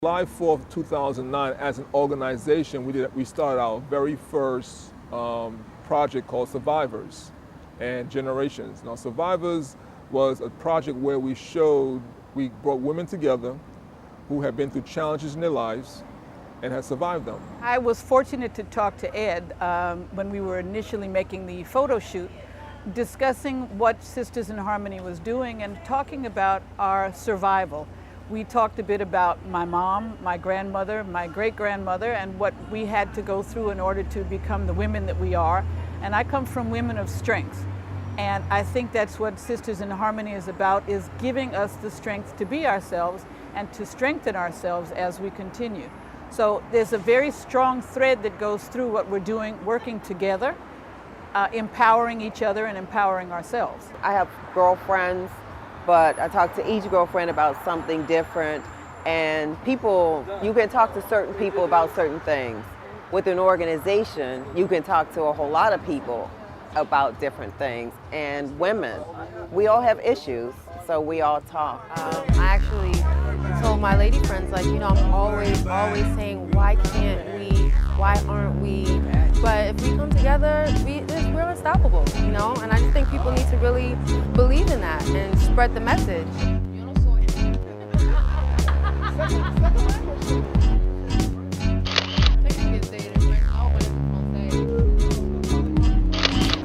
July 4th, 2009, as an organization, we started our very first project called Survivors and Generations. Now, Survivors was a project where we brought women together who had been through challenges in their lives and had survived them. I was fortunate to talk to Ed when we were initially making the photo shoot, discussing what Sisters in Harmony was doing and talking about our survival. We talked a bit about my mom, my grandmother, my great-grandmother, and what we had to go through in order to become the women that we are. And I come from women of strength. And I think that's what Sisters in Harmony is about, is giving us the strength to be ourselves and to strengthen ourselves as we continue. So there's a very strong thread that goes through what we're doing, working together, empowering each other and empowering ourselves. I have girlfriends, but I talk to each girlfriend about something different, and you can talk to certain people about certain things. With an organization, you can talk to a whole lot of people about different things, and women, we all have issues, so we all talk. I actually told my lady friends, like, you know, I'm always saying, why can't we, why aren't we? But if we come together, we're unstoppable, you know? And I just think people need to really believe in that and spread the message.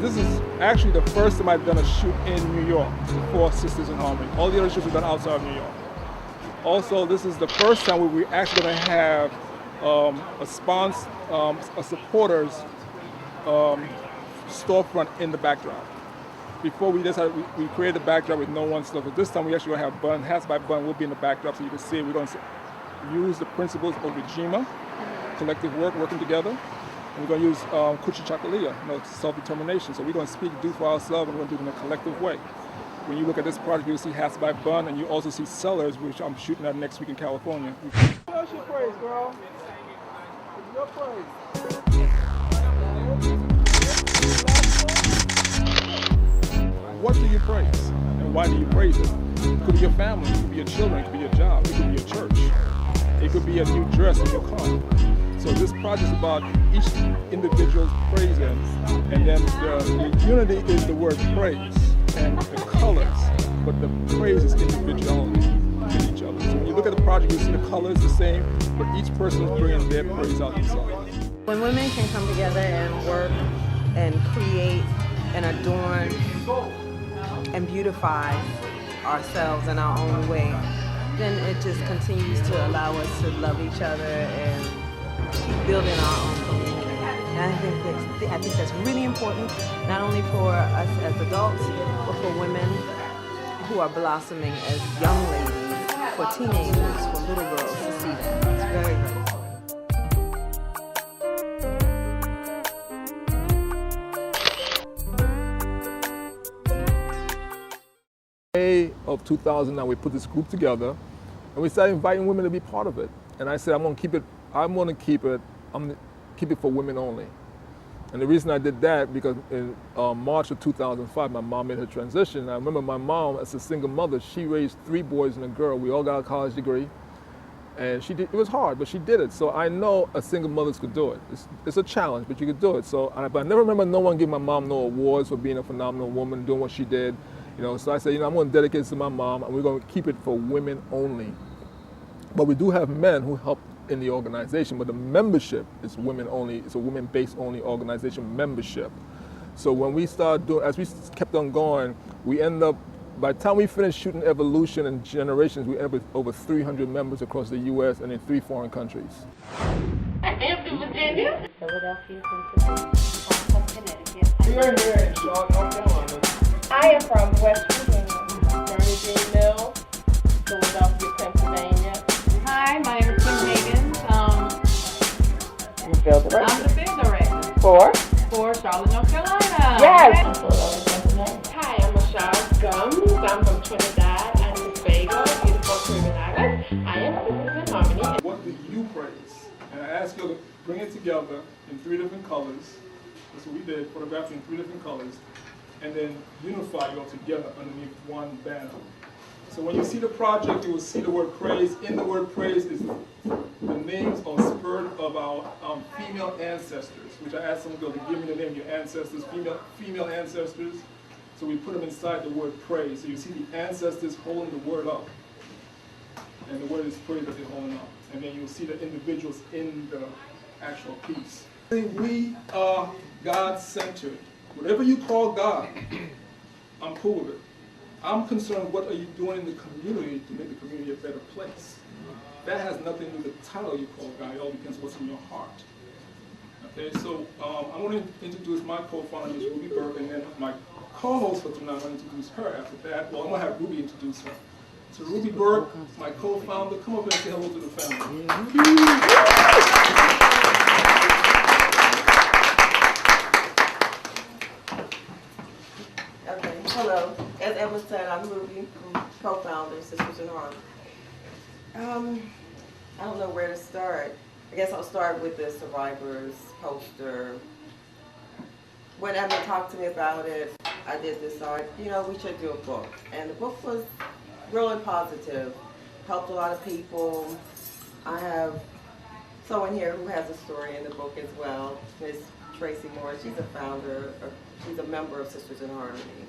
This is actually the first time I've done a shoot in New York for Sisters in Harmony. All the other shoots we've done outside of New York. Also, this is the first time we're actually going to have a supporters storefront in the backdrop. Before we created the backdrop with no one stuff, but this time we actually going to have Hats by Bun will be in the backdrop so you can see it. We're going to use the principles of Ujima, collective work, working together. And we're going to use Kuchi Chakalia, self-determination. So we're going to speak, do for ourselves, and we're going to do it in a collective way. When you look at this project, you'll see Hats by Bun, and you also see Sellers, which I'm shooting at next week in California. What's your praise, girl? It's your praise. What do you praise? And why do you praise it? It could be your family, it could be your children, it could be your job, it could be your church. It could be a new dress in your car. So this project is about each individual's praising, and then the unity is the word praise and the colors, but the praise is individuality in each other. So when you look at the project, you see the colors the same, but each person is bringing their praise out themselves. When women can come together and work and create and adorn and beautify ourselves in our own way, then it just continues to allow us to love each other and keep building our own community. And I think that's really important, not only for us as adults, but for women who are blossoming as young ladies, for teenagers, for little girls to see that. It's very, very important. May of 2009, we put this group together, and we started inviting women to be part of it. And I said, I'm going to keep it for women only. And the reason I did that, because in March of 2005, my mom made her transition. I remember my mom, as a single mother, she raised 3 boys and a girl. We all got a college degree. And it was hard, but she did it. So I know a single mother could do it. It's a challenge, but you could do it. But I never remember no one giving my mom no awards for being a phenomenal woman, doing what she did. So I said, I'm going to dedicate this to my mom, and we're going to keep it for women only. But we do have men who help in the organization, but the membership is women only. It's a women-based only organization membership. So when we started doing, as we kept on going, we ended up, by the time we finished shooting Evolution and Generations, we ended up with over 300 members across the U.S. and in 3 foreign countries. Hampton, Virginia. Philadelphia, Pennsylvania. Connecticut. We are here in Charlotte, North Carolina. I am from West Virginia. Bernardine Mill, Philadelphia, Pennsylvania. Hi, my name is Kim Hagan. You feel the I'm the field director For Charlotte, North Carolina. Yes. Philadelphia, Pennsylvania. Hi, I'm Michelle Gums. I'm from Trinidad and Tobago, beautiful Caribbean island. I am Sisters in Harmony. What do you praise? And I asked you to bring it together in 3 different colors. That's what we did, photographed in 3 different colors, and then unify you all together underneath one banner. So when you see the project, you will see the word praise. In the word praise is the names or spirit of our female ancestors, which I asked some girl to give me the name of your ancestors, female ancestors. So we put them inside the word praise. So you see the ancestors holding the word up. And the word is praise that they're holding up. And then you'll see the individuals in the actual piece. We are God-centered. Whatever you call God, I'm cool with it. I'm concerned what are you doing in the community to make the community a better place. That has nothing to do with the title you call God. It all depends on what's in your heart. Okay, so I'm going to introduce my co-founder, Ms. Ruby Burke, and then my co-host for tonight, I'm going to introduce her after that. Well, I'm going to have Ruby introduce her. So Ruby Burke, my co-founder, come up and say hello to the family. Okay, hello. As Emma said, I'm Ruby, co-founder of Sisters in Harmony. I don't know where to start. I guess I'll start with the survivors poster. When Emma talked to me about it, I did decide, you know, we should do a book. And the book was really positive, helped a lot of people. I have someone here who has a story in the book as well, Miss Tracy Moore. She's a founder, she's a member of Sisters in Harmony.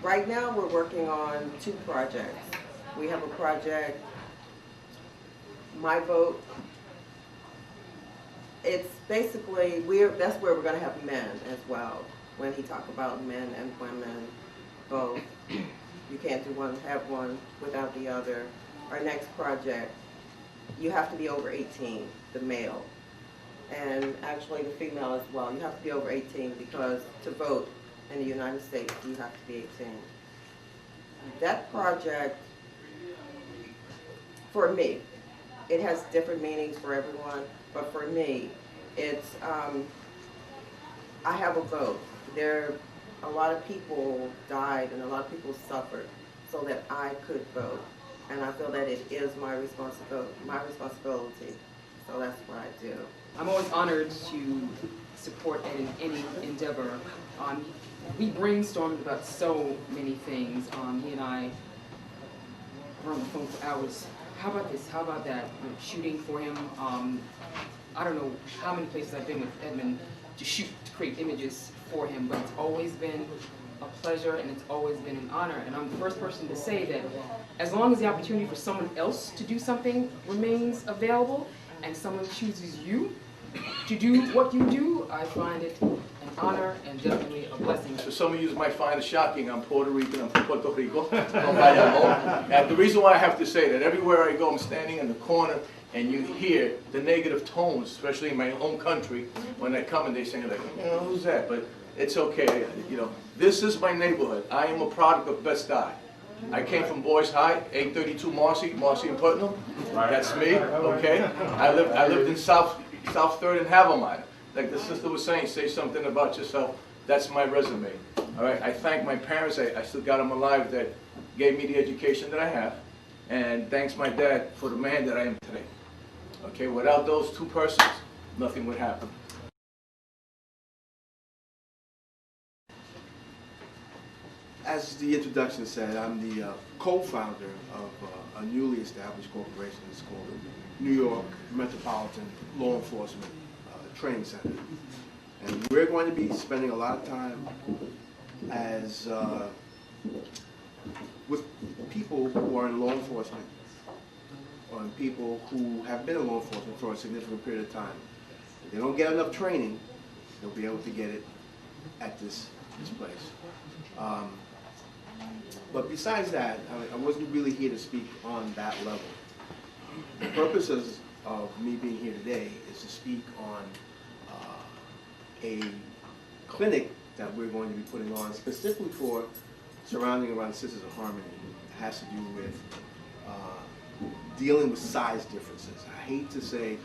Right now we're working on 2 projects. We have a project, My Vote. It's basically, that's where we're going to have men as well. When he talks about men and women, both. You can't do one, have one without the other. Our next project, you have to be over 18, the male. And actually the female as well. You have to be over 18 because to vote in the United States, you have to be 18. That project, for me, it has different meanings for everyone, but for me, it's, I have a vote. A lot of people died and a lot of people suffered so that I could vote. And I feel that it is my responsibility. So that's what I do. I'm always honored to support Ed in any endeavor. We brainstormed about so many things. He and I were on the phone for hours. How about this? How about that? Shooting for him. I don't know how many places I've been with Edmund to shoot, to create images for him, but it's always been a pleasure and it's always been an honor. And I'm the first person to say that as long as the opportunity for someone else to do something remains available and someone chooses you to do what you do, I find it an honor and definitely a blessing. So some of you might find it shocking. I'm Puerto Rican, I'm from Puerto Rico. And the reason why I have to say that, everywhere I go, I'm standing in the corner and you hear the negative tones, especially in my home country, when they come and they say, like, you know, who's that? But it's okay, you know. This is my neighborhood. I am a product of Best-Eye. I came from Boys High, 832 Marcy and Putnam. That's me, okay? I lived in South 3rd and Havermont. Like the sister was saying, say something about yourself. That's my resume. All right. I thank my parents. I still got them alive that gave me the education that I have, and thanks my dad for the man that I am today. Okay. Without those 2 persons, nothing would happen. As the introduction said, I'm the co-founder of a newly established corporation. It's called the New York Metropolitan Law Enforcement Training Center. And we're going to be spending a lot of time with people who are in law enforcement, or people who have been in law enforcement for a significant period of time. If they don't get enough training, they'll be able to get it at this place. But besides that, I wasn't really here to speak on that level. The purpose of me being here today is to speak on a clinic that we're going to be putting on specifically for surrounding around Sisters of Harmony. It has to do with dealing with size differences. I hate to say,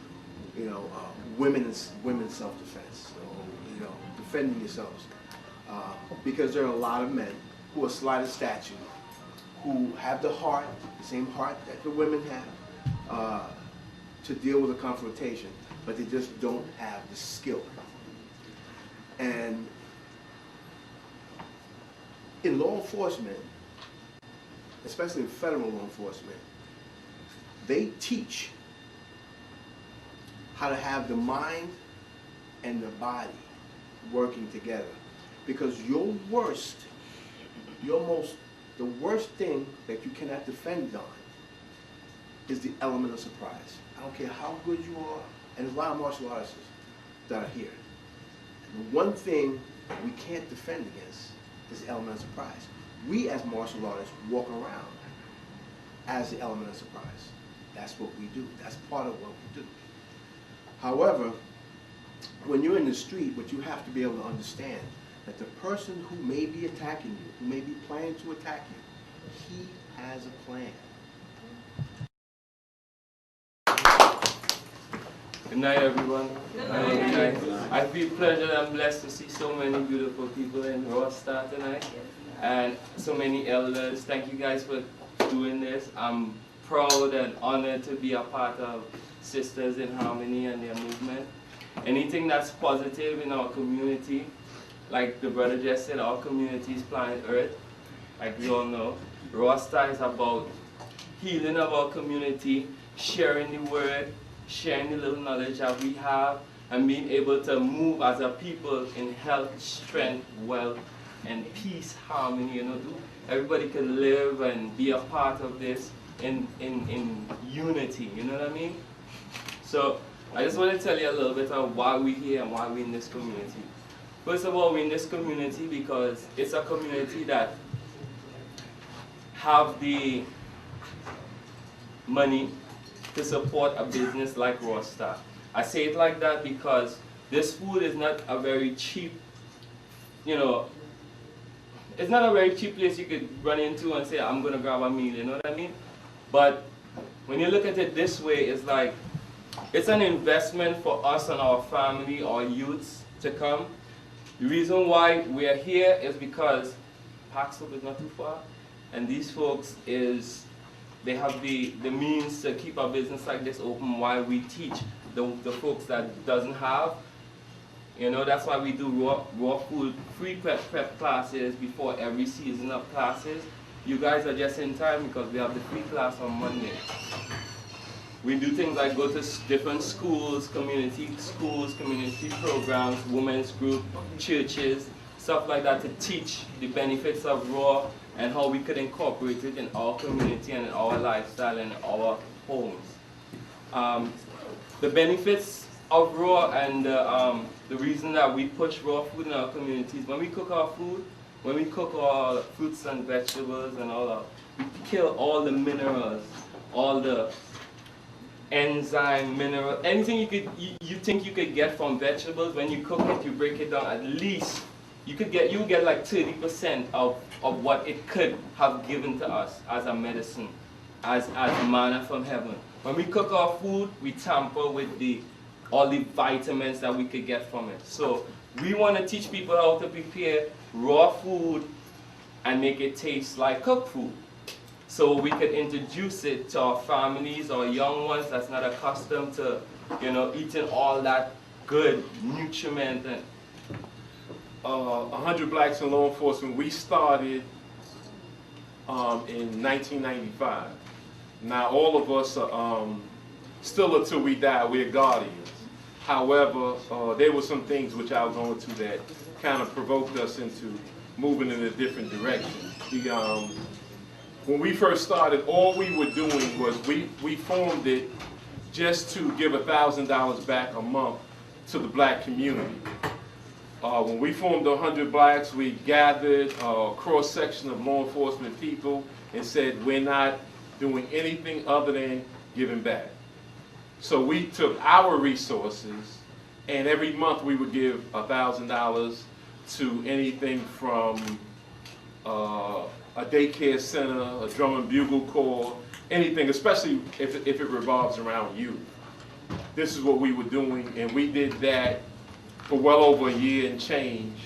you know, women's self-defense, or, you know, defending yourselves, because there are a lot of men who are slight of stature, who have the heart, the same heart that the women have, to deal with a confrontation, but they just don't have the skill. And in law enforcement, especially in federal law enforcement, they teach how to have the mind and the body working together. Because the worst thing that you cannot defend on is the element of surprise. I don't care how good you are, and there's a lot of martial artists that are here. And the one thing we can't defend against is the element of surprise. We as martial artists walk around as the element of surprise. That's what we do. That's part of what we do. However, when you're in the street, what you have to be able to understand that the person who may be attacking you, who may be planning to attack you, he has a plan. Good night, everyone. Good night. I feel pleasure and blessed to see so many beautiful people in Raw Star tonight, and so many elders. Thank you guys for doing this. I'm proud and honored to be a part of Sisters in Harmony and their movement. Anything that's positive in our community, like the brother just said, our community is planet Earth, like we all know. Raw Star is about healing of our community, sharing the word, sharing the little knowledge that we have, and being able to move as a people in health, strength, wealth, and peace, harmony. You know, everybody can live and be a part of this in unity. You know what I mean? So I just want to tell you a little bit of why we're here and why we're in this community. First of all, we're in this community because it's a community that have the money to support a business like Raw Star. I say it like that because this food is not a very cheap, you know, it's not a very cheap place you could run into and say, I'm gonna grab a meal, you know what I mean? But when you look at it this way, it's like, it's an investment for us and our family, our youths to come. The reason why we're here is because Paxhope is not too far, and these folks they have the means to keep a business like this open while we teach the folks that doesn't have. You know, that's why we do raw food, free prep classes before every season of classes. You guys are just in time because we have the free class on Monday. We do things like go to different schools, community programs, women's group, churches, stuff like that to teach the benefits of raw and how we could incorporate it in our community and in our lifestyle and our homes. The benefits of raw and the reason that we push raw food in our communities, when we cook our food, when we cook our fruits and vegetables and all that, we kill all the minerals, all the enzyme, mineral, anything you think you could get from vegetables. When you cook it, you break it down, at least you get like 30% of what it could have given to us as a medicine, as manna from heaven. When we cook our food, we tamper with all the vitamins that we could get from it. So we want to teach people how to prepare raw food and make it taste like cooked food. So we could introduce it to our families or young ones that's not accustomed to, you know, eating all that good nutriment. And 100 Blacks in Law Enforcement, we started in 1995. Now all of us are, still until we die, we're guardians. However, there were some things which I was going to that kind of provoked us into moving in a different direction. When we first started, all we were doing was we formed it just to give $1,000 back a month to the black community. When we formed 100 Blacks, we gathered a cross-section of law enforcement people and said, we're not doing anything other than giving back. So we took our resources, and every month we would give $1,000 to anything from a daycare center, a drum and bugle corps, anything, especially if it revolves around youth. This is what we were doing, and we did that for well over a year and change.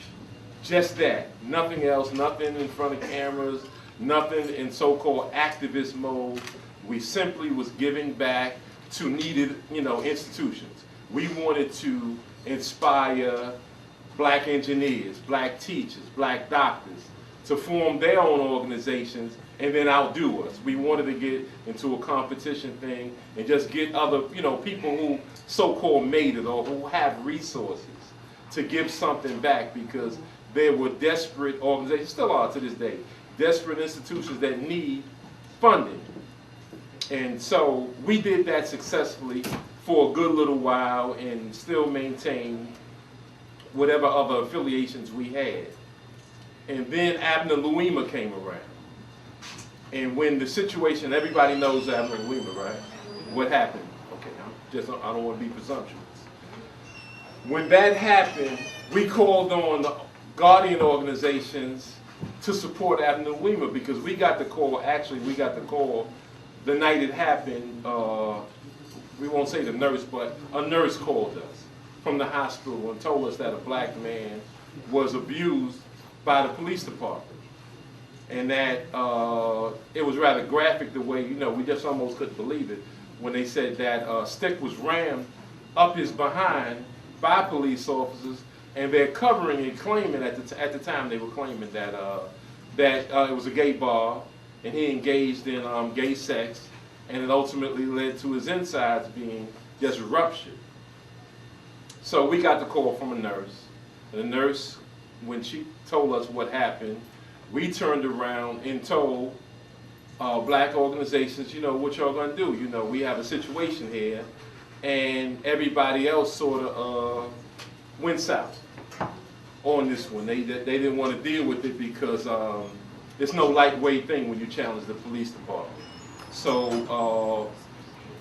Just that, nothing else, nothing in front of cameras, nothing in so-called activist mode. We simply was giving back to needed, institutions. We wanted to inspire black engineers, black teachers, black doctors to form their own organizations and then outdo us. We wanted to get into a competition thing and just get other, people who so-called made it or who have resources to give something back, because there were desperate organizations, still are to this day, desperate institutions that need funding. And so we did that successfully for a good little while and still maintain whatever other affiliations we had. And then Abner Louima came around. And when the situation, everybody knows Abner Louima, right? What happened? Okay, I don't want to be presumptuous. When that happened, we called on the guardian organizations to support Abner Louima, because we got the call the night it happened. We won't say the nurse, but a nurse called us from the hospital and told us that a black man was abused by the police department. And that it was rather graphic the way, we just almost couldn't believe it when they said that a stick was rammed up his behind by police officers, and they're covering and claiming at the time they were claiming that it was a gay bar and he engaged in gay sex, and it ultimately led to his insides being just ruptured. So we got the call from a nurse. And the nurse, when she told us what happened, we turned around and told black organizations, what y'all gonna do? We have a situation here, and everybody else sort of went south on this one. They didn't want to deal with it because it's no lightweight thing when you challenge the police department. So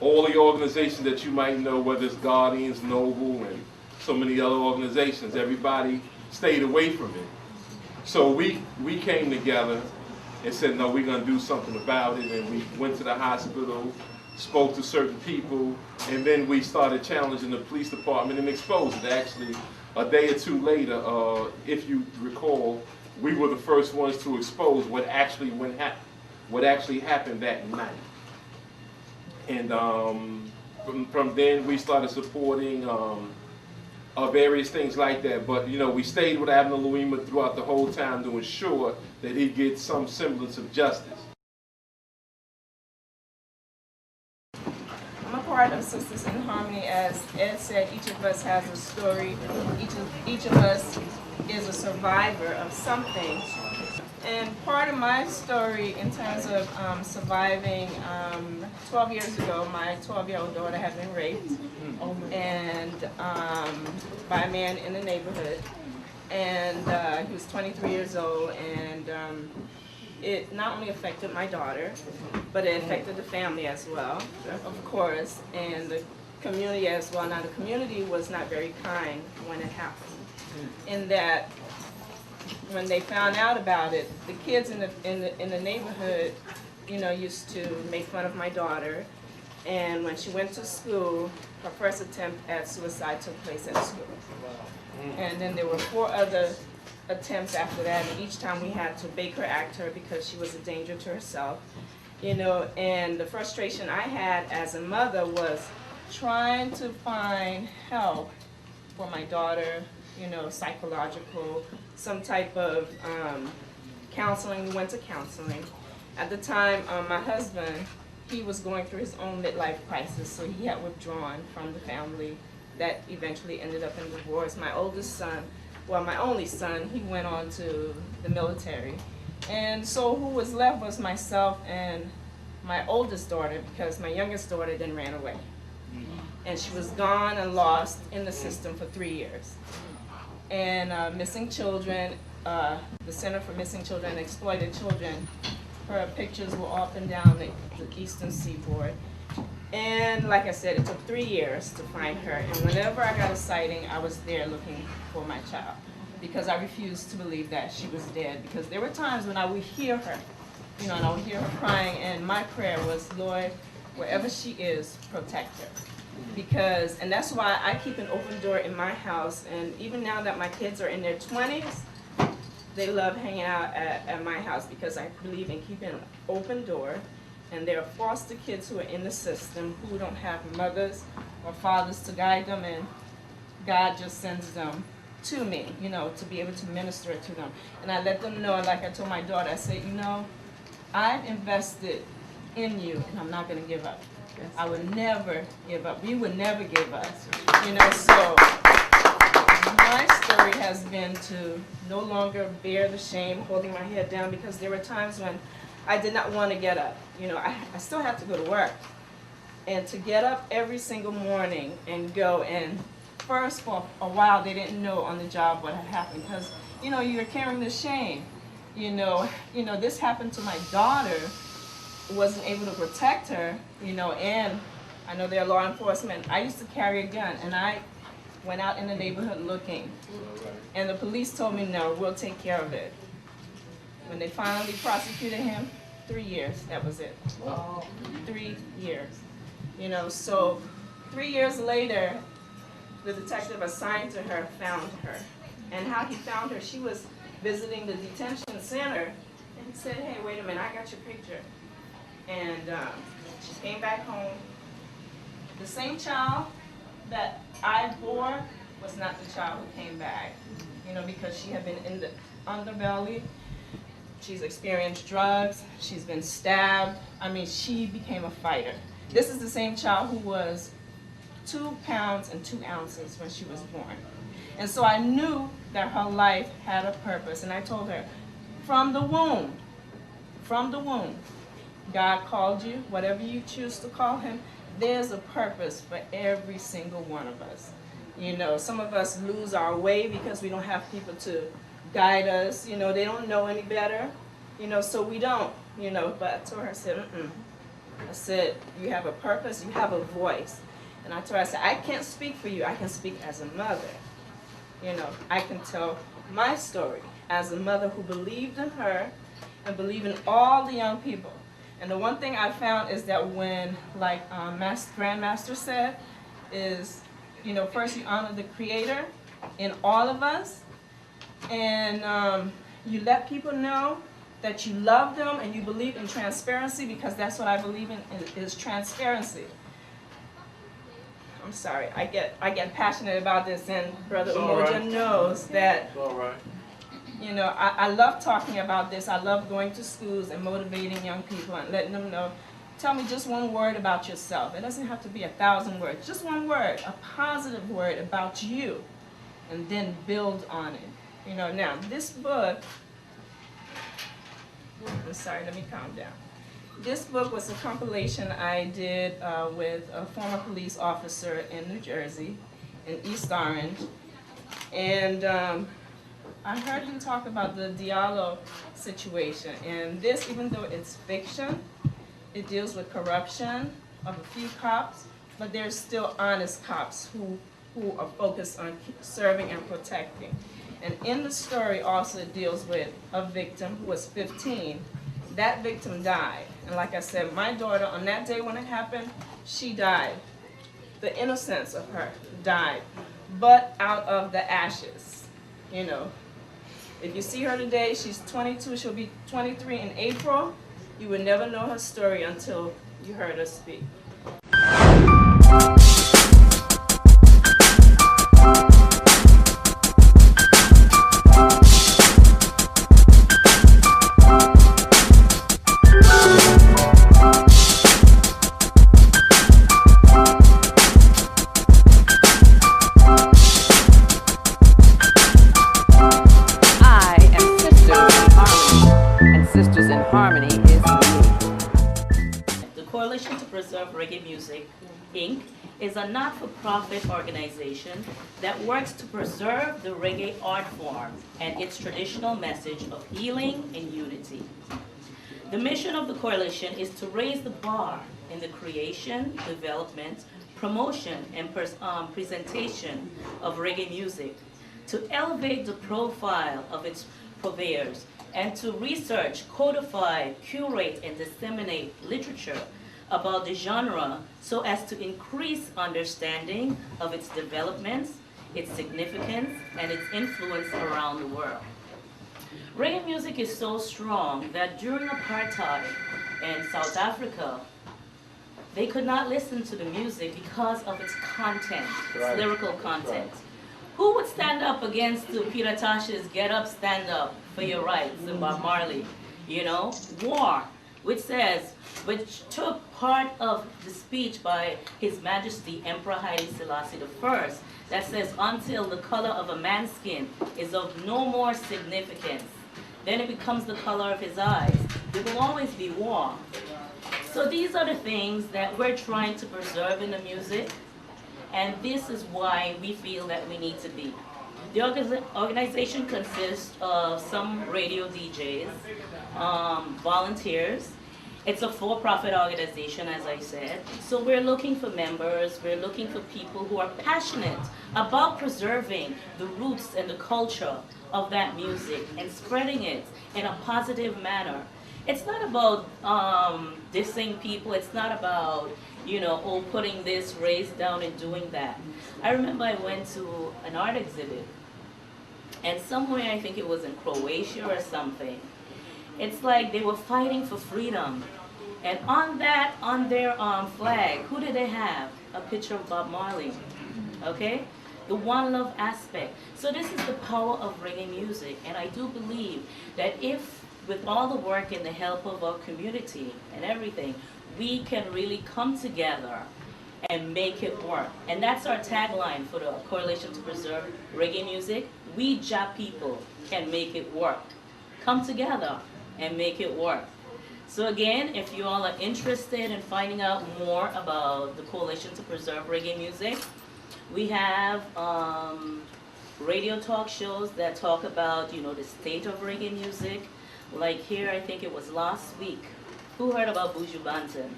all the organizations that you might know, whether it's Guardians, Noble, and so many other organizations, everybody stayed away from it. So we came together and said, no, we're going to do something about it. And we went to the hospital, spoke to certain people, and then we started challenging the police department and exposed it. Actually, a day or two later, if you recall, we were the first ones to expose what actually happened that night. And from then, we started supporting various things like that. But we stayed with Abner Louima throughout the whole time to ensure that he gets some semblance of justice. I'm a part of Sisters in Harmony. As Ed said, each of us has a story. Each of us is a survivor of something. And part of my story in terms of surviving, 12 years ago, my 12-year-old daughter had been raped and by a man in the neighborhood. And he was 23 years old, and it not only affected my daughter, but it affected the family as well, of course, and the community as well. Now, the community was not very kind when it happened, in that when they found out about it, the kids in the neighborhood, used to make fun of my daughter. And when she went to school, her first attempt at suicide took place at school. And then there were 4 other attempts after that, and each time we had to Baker Act her because she was a danger to herself. And the frustration I had as a mother was trying to find help for my daughter, psychological, some type of counseling. We went to counseling. At the time, my husband, he was going through his own midlife crisis, so he had withdrawn from the family. That eventually ended up in divorce. My oldest son, well, my only son, he went on to the military. And so who was left was myself and my oldest daughter, because my youngest daughter then ran away. And she was gone and lost in the system for 3 years. And missing children, the Center for Missing Children and Exploited Children, her pictures were up and down the eastern seaboard. And like I said, it took 3 years to find her. And whenever I got a sighting, I was there looking for my child, because I refused to believe that she was dead. Because there were times when I would hear her, and I would hear her crying, and my prayer was, Lord, wherever she is, protect her. And that's why I keep an open door in my house. And even now that my kids are in their 20s, they love hanging out at my house, because I believe in keeping an open door. And there are foster kids who are in the system who don't have mothers or fathers to guide them, and God just sends them to me, to be able to minister to them. And I let them know, like I told my daughter, I said, I've invested in you, and I'm not going to give up. I would never give up. We would never give up. You know, so my story has been to no longer bear the shame, holding my head down, because there were times when I did not want to get up. You know, I still have to go to work. And to get up every single morning and go, and first for a while they didn't know on the job what had happened, because, you know, you're carrying the shame. You know, this happened to my daughter, wasn't able to protect her, you know, and I know they're law enforcement. I used to carry a gun, and I went out in the neighborhood looking. And the police told me, no, we'll take care of it. When they finally prosecuted him, 3 years, that was it. 3 years. You know, so 3 years later, the detective assigned to her found her. And how he found her, she was visiting the detention center, and he said, hey, wait a minute, I got your picture. And she came back home. The same child that I bore was not the child who came back, you know, because she had been in the underbelly. She's experienced drugs. She's been stabbed. I mean, she became a fighter. This is the same child who was 2 pounds and 2 ounces when she was born. And so I knew that her life had a purpose. And I told her, from the womb, God called you, whatever you choose to call him, there's a purpose for every single one of us. You know, some of us lose our way because we don't have people to guide us. You know, they don't know any better. You know, so we don't, you know. But I told her, I said, I said, you have a purpose, you have a voice. And I told her, I said, I can't speak for you, I can speak as a mother. You know, I can tell my story as a mother who believed in her and believed in all the young people. And the one thing I found is that when, like Grandmaster said, is, you know, first you honor the Creator in all of us, and you let people know that you love them and you believe in transparency, because that's what I believe in is transparency. I'm sorry, I get passionate about this, and Brother Umoja knows that. You know, I love talking about this. I love going to schools and motivating young people and letting them know, tell me just one word about yourself. It doesn't have to be 1,000 words. Just one word, a positive word about you, and then build on it. You know, now this book, I'm sorry, let me calm down. This book was a compilation I did with a former police officer in New Jersey, in East Orange. And I heard him talk about the Diallo situation. And this, even though it's fiction, it deals with corruption of a few cops, but there's still honest cops who are focused on serving and protecting. And in the story also it deals with a victim who was 15. That victim died. And like I said, my daughter, on that day when it happened, she died. The innocence of her died, but out of the ashes, you know. If you see her today, she's 22, she'll be 23 in April. You would never know her story until you heard her speak. Reggae Music, Inc. is a not-for-profit organization that works to preserve the reggae art form and its traditional message of healing and unity. The mission of the coalition is to raise the bar in the creation, development, promotion, and presentation of reggae music, to elevate the profile of its purveyors, and to research, codify, curate, and disseminate literature about the genre so as to increase understanding of its developments, its significance, and its influence around the world. Reggae music is so strong that during apartheid in South Africa, they could not listen to the music because of its content, its lyrical content. Who would stand up against Peter Tosh's Get Up, Stand Up for Your Rights and Bob Marley? You know, war. which says, which took part of the speech by His Majesty Emperor Haile Selassie I, that says, until the color of a man's skin is of no more significance, then it becomes the color of his eyes. There will always be war. So these are the things that we're trying to preserve in the music, and this is why we feel that we need to be. The organization consists of some radio DJs, volunteers. It's a for-profit organization, as I said. So we're looking for members, we're looking for people who are passionate about preserving the roots and the culture of that music and spreading it in a positive manner. It's not about dissing people, it's not about, you know, oh, putting this race down and doing that. I remember I went to an art exhibit, and somewhere, I think it was in Croatia or something, it's like they were fighting for freedom. And on their flag, who did they have? A picture of Bob Marley, okay? The one love aspect. So this is the power of reggae music, and I do believe that if, with all the work and the help of our community and everything, we can really come together and make it work. And that's our tagline for the Coalition to Preserve Reggae Music. We Ja people can make it work. Come together and make it work. So again, if you all are interested in finding out more about the Coalition to Preserve Reggae Music, we have radio talk shows that talk about, you know, the state of reggae music. Like here, I think it was last week. Who heard about Buju Banton?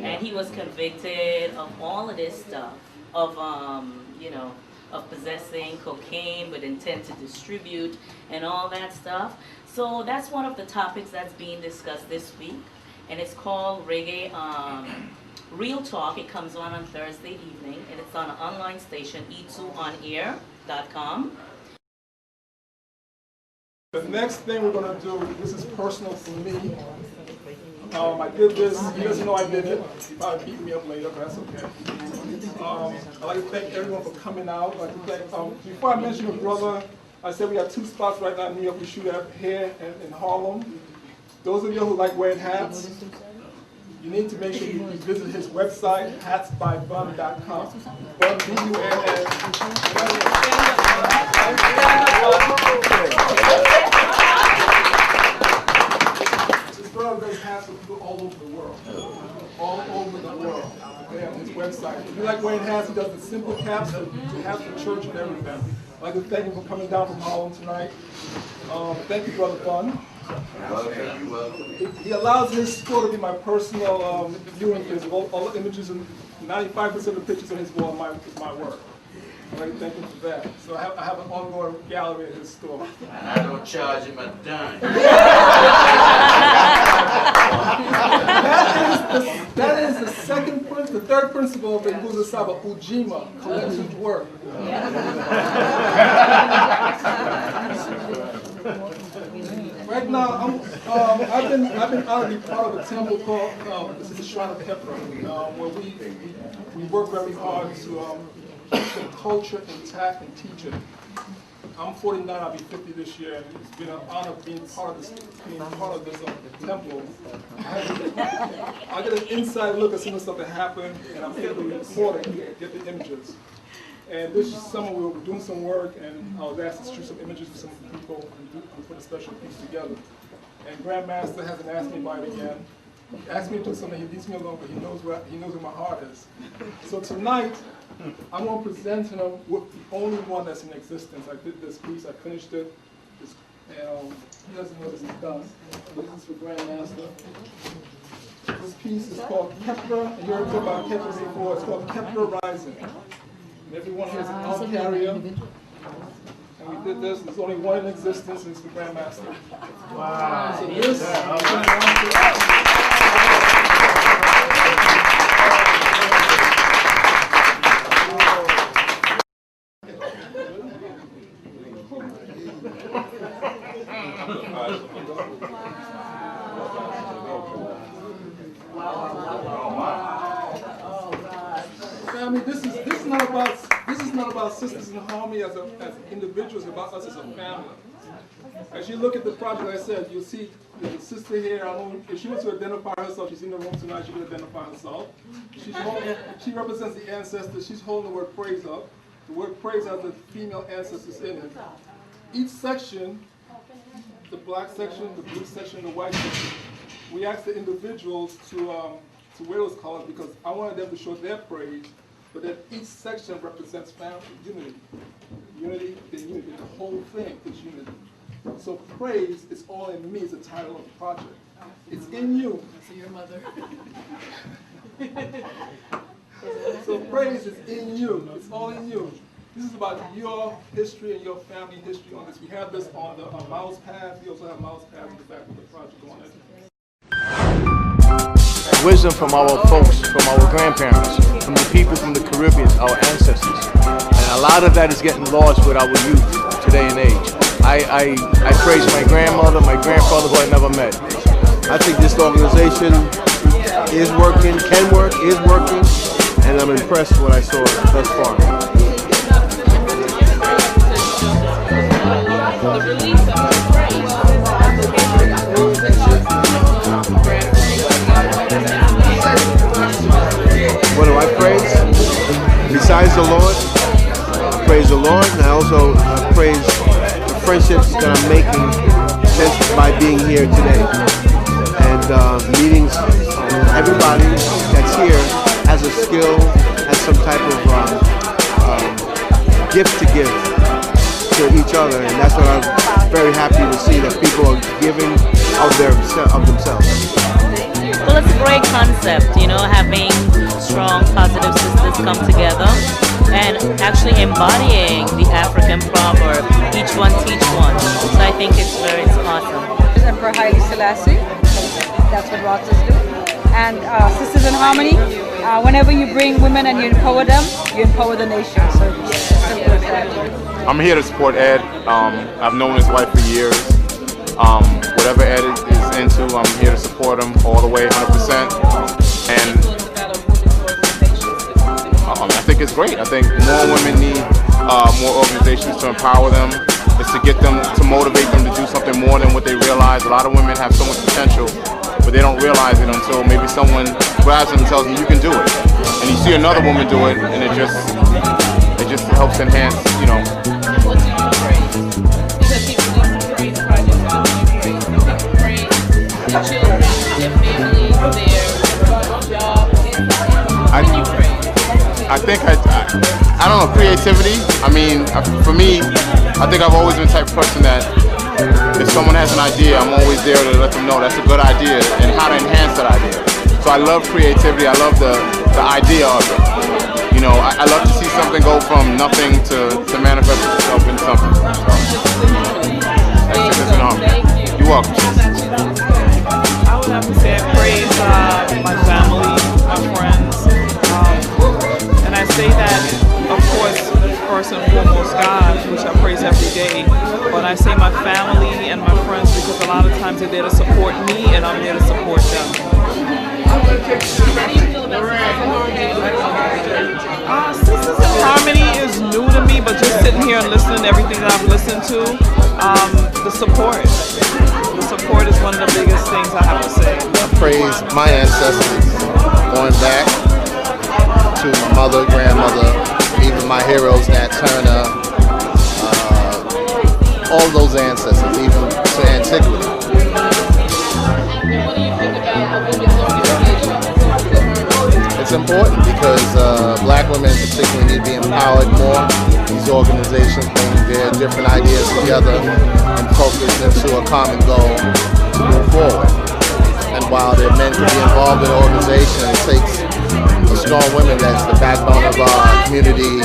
And he was convicted of all of this stuff, of you know, of possessing cocaine with intent to distribute and all that stuff. So that's one of the topics that's being discussed this week, and it's called Reggae Real Talk. It comes on Thursday evening, and it's on an online station, e2onair.com. The next thing we're going to do, this is personal for me. I did this, he doesn't know I did it. He probably beat me up later, but that's okay. I'd like to thank everyone for coming out. I'd like to thank, before I mention your brother, I said we have 2 spots right now in New York. We shoot at here and in Harlem. Those of you who like wearing hats, you need to make sure you visit his website, hatsbybun.com. Bun, B-U-N-N. This brother does hats for people all over the world. All over the world. Okay, on his website. If you like wearing hats, he does the simple caps to hats for church and everything. I'd like to thank you for coming down from Harlem tonight. Thank you, Brother Bun. He allows his store to be my personal viewing place. All the images and 95% of the pictures on his wall is my work. I'd like to thank him for that. So I have an ongoing gallery at his store. And I don't charge him a dime. That is the second principle, the third principle of the Nguzo Saba, Ujima, collections work. Right now, I've been honored to be part of a temple called this is the Shrine of Kepler, where we work very hard to keep the culture intact and teach it. I'm 49, I'll be 50 this year, and it's been an honor being part of this temple. I get an inside look at some of the stuff that happened, and I'm able to record it and get the images. And this summer we were doing some work, and I was asked to shoot some images for some people and put a special piece together. And Grandmaster hasn't asked me about it again. He asked me to do something, he leaves me alone, but he knows where my heart is. So tonight, I'm going to present him with the only one that's in existence. I did this piece, I finished it, and he doesn't know this is done. This is for Grandmaster. This piece is called Kepler, and you heard about Kepler before. It's called Kepler Rising. And everyone here is an out carrier. And we did this, there's only one in existence, and it's the Grandmaster. Wow. So this This is not about Sisters in Harmony as individuals, it's about us as a family. As you look at the project, like I said, you'll see sister here, I don't know if she wants to identify herself, she's in the room tonight, she can identify herself. She represents the ancestors. She's holding the word praise up. The word praise has the female ancestors in it. Each section, the black section, the blue section, the white section, we asked the individuals to wear those colors because I wanted them to show their praise, but that each section represents family, unity. Unity, then unity. The whole thing is unity. So praise is all in me is the title of the project. It's in you. I see your mother. So praise is in you. It's all in you. This is about your history and your family history on this. We have this on the mouse pad. We also have mouse pads in the back of the project on it. Wisdom from our folks, from our grandparents, from the people from the Caribbean, our ancestors. And a lot of that is getting lost with our youth today and age. I praise my grandmother, my grandfather who I never met. I think this organization is working, can work, is working, and I'm impressed with what I saw thus far. What do I praise? Besides the Lord, I praise the Lord, and I also praise the friendships that I'm making just by being here today. And meetings, everybody that's here has a skill, has some type of gift to give to each other, and that's what I'm very happy to see, that people are giving of themselves. Well, it's a great concept, you know, having strong, positive sisters come together and actually embodying the African proverb, each one teach one. So I think it's awesome. Emperor Haile Selassie, that's what Rotters do. And Sisters in Harmony, whenever you bring women and you empower them, you empower the nation. So it's as simple as that. I'm here to support Ed. I've known his wife for years. Whatever Ed is into, I'm here to support him all the way, 100%. And I think it's great. I think more women need more organizations to empower them. It's to get them, to motivate them to do something more than what they realize. A lot of women have so much potential, but they don't realize it until maybe someone grabs them and tells them you can do it. And you see another woman do it, and it just helps enhance, you know. I think I don't know, creativity. I mean, for me, I think I've always been the type of person that if someone has an idea, I'm always there to let them know that's a good idea and how to enhance that idea. So I love creativity. I love the idea of it. You know, I love to see something go from nothing to manifest itself into something. You're welcome. I would have to say I praise my family, my friends, and I say that, of course, first and foremost God, which I praise every day, but I say my family and my friends because a lot of times they're there to support me and I'm there to support them. Sisters in Harmony is new to me, but just sitting here and listening to everything that I've listened to, the support is one of the biggest things I have to say. I praise my ancestors, going back to my mother, grandmother, even my heroes, Nat Turner, all those ancestors, even to antiquity. It's important because black women particularly need to be empowered more. These organizations bring their different ideas together and focus into a common goal to move forward. And while they're meant to be involved in an organization, it takes a strong woman that's the backbone of our community,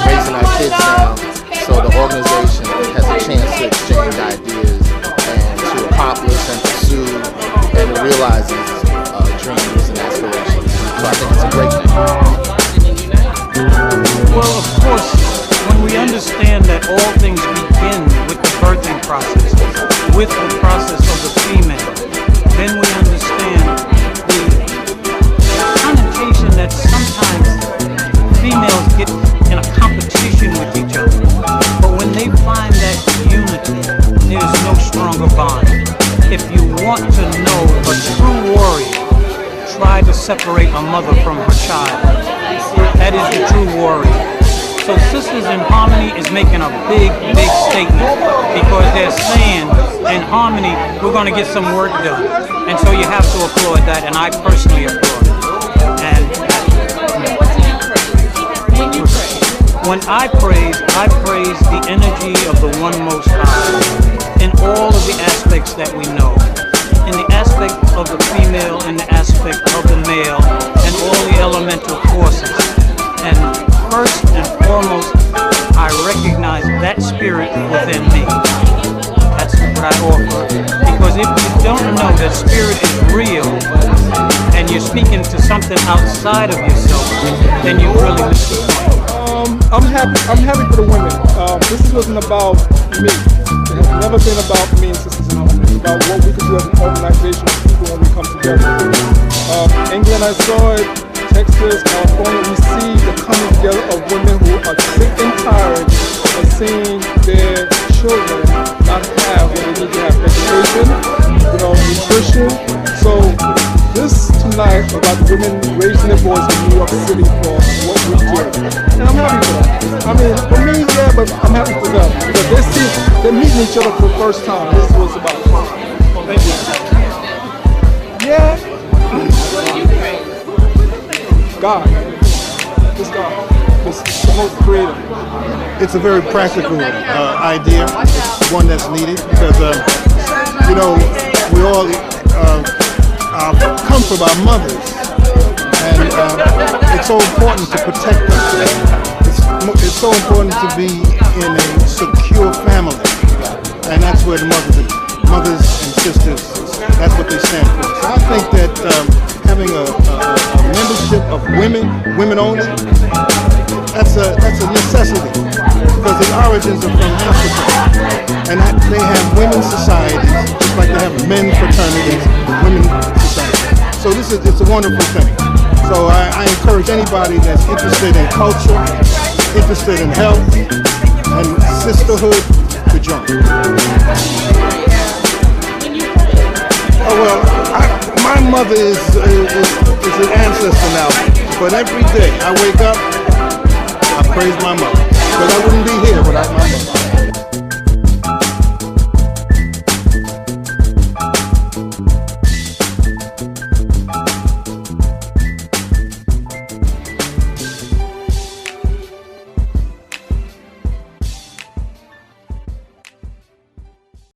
raising our kids now, so the organization has a chance to exchange ideas and to accomplish and pursue and realize dreams and aspirations. So I think it's a great thing. Well, of course, when we understand that all things begin with the birthing process, with the process of the female, then we understand the connotation that sometimes females get in a competition with each other. But when they find that unity, there's no stronger bond. If you separate a mother from her child. That is the true warrior. So Sisters in Harmony is making a big, big statement because they're saying, in harmony, we're going to get some work done. And so you have to applaud that, and I personally applaud it. And when I praise the energy of the One Most High in all of the aspects that we know. In the aspect of the female, in the aspect of the male, and all the elemental forces. And first and foremost, I recognize that spirit within me. That's what I offer. Because if you don't know that spirit is real, and you're speaking to something outside of yourself, then you really miss the point. I'm happy for the women. This wasn't about me. It has never been about me and Sisters in Harmony. It's about what we can do as an organization of people when we come together. England, I saw it. Texas, California, we see the coming together of women who are sick and tired of seeing their children not have what they need to have: education, nutrition. So this tonight about the women raising their voice in New York City for what we do. And I'm happy for that. I mean, for me, yeah, but I'm happy for them because they're meeting each other for the first time. This is what it's about. Thank you. Yeah. God. This God. This the most creative. It's a very practical idea. It's one that's needed because, we all come from our mothers, and it's so important to protect them. It's so important to be in a secure family, and that's where the mothers and sisters, that's what they stand for. So I think that having a membership of women only, that's a necessity because the origins are from Africa, and they have women's societies just like they have men fraternities, women societies. So it's a wonderful thing. So I encourage anybody that's interested in culture, interested in health and sisterhood to join. Oh well, my mother is an ancestor now, but every day I wake up, I praise my mother, because I wouldn't be here without my mother.